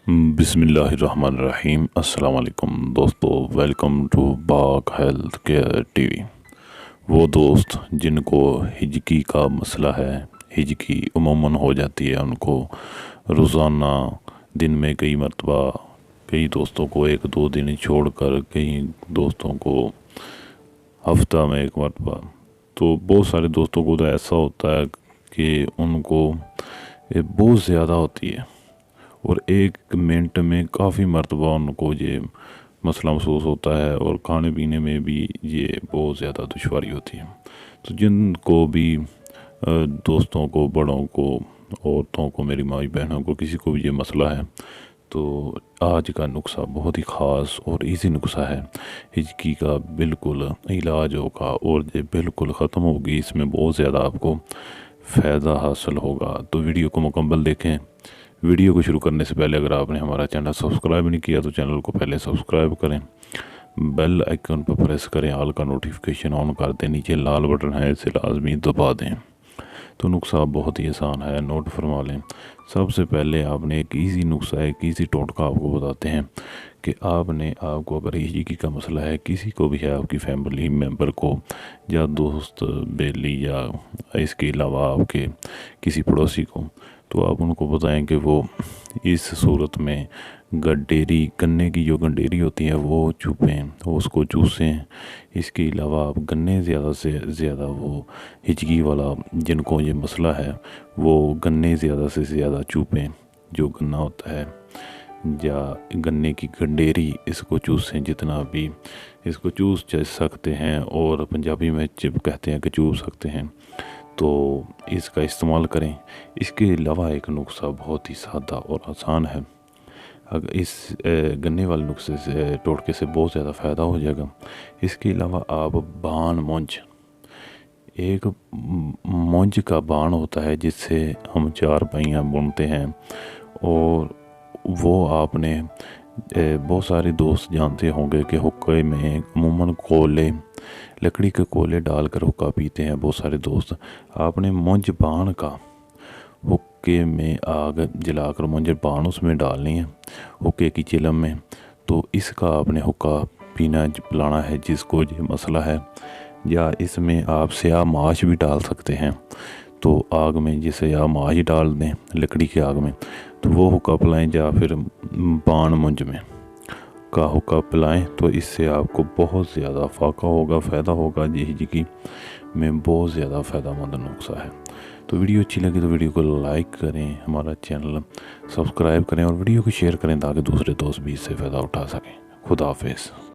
بسم اللہ الرحمن الرحیم۔ السلام علیکم دوستو، welcome to Bagh health care T V. وہ دوست جن کو ہجکی کا مسئلہ ہے، ہجکی عموماً ہو جاتی ہے ان کو روزانہ دن میں کئی مرتبہ، کئی دوستوں کو 1-2 دن چھوڑ کر، کئی دوستوں کو ہفتہ میں 1 مرتبہ، تو بہت سارے دوستوں کو تو ایسا ہوتا ہے کہ ان کو بہت زیادہ ہوتی ہے اور 1 منٹ میں کافی مرتبہ ان کو یہ مسئلہ محسوس ہوتا ہے، اور کھانے پینے میں بھی یہ بہت زیادہ دشواری ہوتی ہے۔ تو جن کو بھی دوستوں کو، بڑوں کو، عورتوں کو، میری مائی بہنوں کو، کسی کو بھی یہ مسئلہ ہے تو آج کا نسخہ بہت ہی خاص اور ایزی نسخہ ہے۔ ہجکی کا بالکل علاج ہوگا اور یہ بالکل ختم ہوگی، اس میں بہت زیادہ آپ کو فائدہ حاصل ہوگا۔ تو ویڈیو کو مکمل دیکھیں۔ ویڈیو کو شروع کرنے سے پہلے اگر آپ نے ہمارا چینل سبسکرائب نہیں کیا تو چینل کو پہلے سبسکرائب کریں، بیل آئیکن پر پریس کریں، آل کا نوٹیفیکیشن آن کر دیں، نیچے لال بٹن ہے اسے لازمی دبا دیں۔ تو نسخہ بہت ہی آسان ہے، نوٹ فرما لیں۔ سب سے پہلے آپ نے ایک ایزی نسخہ ہے، ایک ایزی ٹوٹکا آپ کو بتاتے ہیں کہ آپ کو اگر ہجکی کا مسئلہ ہے، کسی کو بھی ہے، آپ کی فیملی ممبر کو یا دوست بیلی یا اس کے علاوہ آپ کے کسی پڑوسی کو، تو آپ ان کو بتائیں کہ وہ اس صورت میں گڈیری، گنے کی جو گنڈیری ہوتی ہے وہ چوپیں، اس کو چوسیں۔ اس کے علاوہ آپ گنے زیادہ سے زیادہ، وہ ہجکی والا جن کو یہ مسئلہ ہے وہ گنے زیادہ سے زیادہ چوپیں، جو گنا ہوتا ہے، یا گنے کی گنڈیری، اس کو چوسیں جتنا بھی اس کو چوس سکتے ہیں، اور پنجابی میں چپ کہتے ہیں کہ چوس سکتے ہیں، تو اس کا استعمال کریں۔ اس کے علاوہ ایک نسخہ بہت ہی سادہ اور آسان ہے، اگر اس گنے والے نسخے سے، ٹوٹکے سے بہت زیادہ فائدہ ہو جائے گا۔ اس کے علاوہ آپ بان مونج، ایک مونج کا بان ہوتا ہے جس سے ہم 4 پائیاں بنتے ہیں، اور وہ آپ نے بہت سارے دوست جانتے ہوں گے کہ حقے میں عموماً کولے، لکڑی کے کولے ڈال کر حقہ پیتے ہیں بہت سارے دوست۔ آپ نے مونج بان کا حقے میں آگ جلا کر مونج بان اس میں ڈالنی ہے، حقے کی چلم میں، تو اس کا آپ نے حقہ پینا پلانا ہے جس کو یہ مسئلہ ہے۔ یا اس میں آپ سیاہ ماش بھی ڈال سکتے ہیں، تو آگ میں جسے سیاہ ماش ڈال دیں لکڑی کی آگ میں، تو وہ حقہ پلائیں، یا پھر بان مونج میں کا حقہ پلائیں، تو اس سے آپ کو بہت زیادہ فائدہ ہوگا، فائدہ ہوگا۔ یہ ہجکی میں بہت زیادہ فائدہ مند نسخہ ہے۔ تو ویڈیو اچھی لگی تو ویڈیو کو لائک کریں، ہمارا چینل سبسکرائب کریں، اور ویڈیو کو شیئر کریں تاکہ دوسرے دوست بھی اس سے فائدہ اٹھا سکیں۔ خدا حافظ۔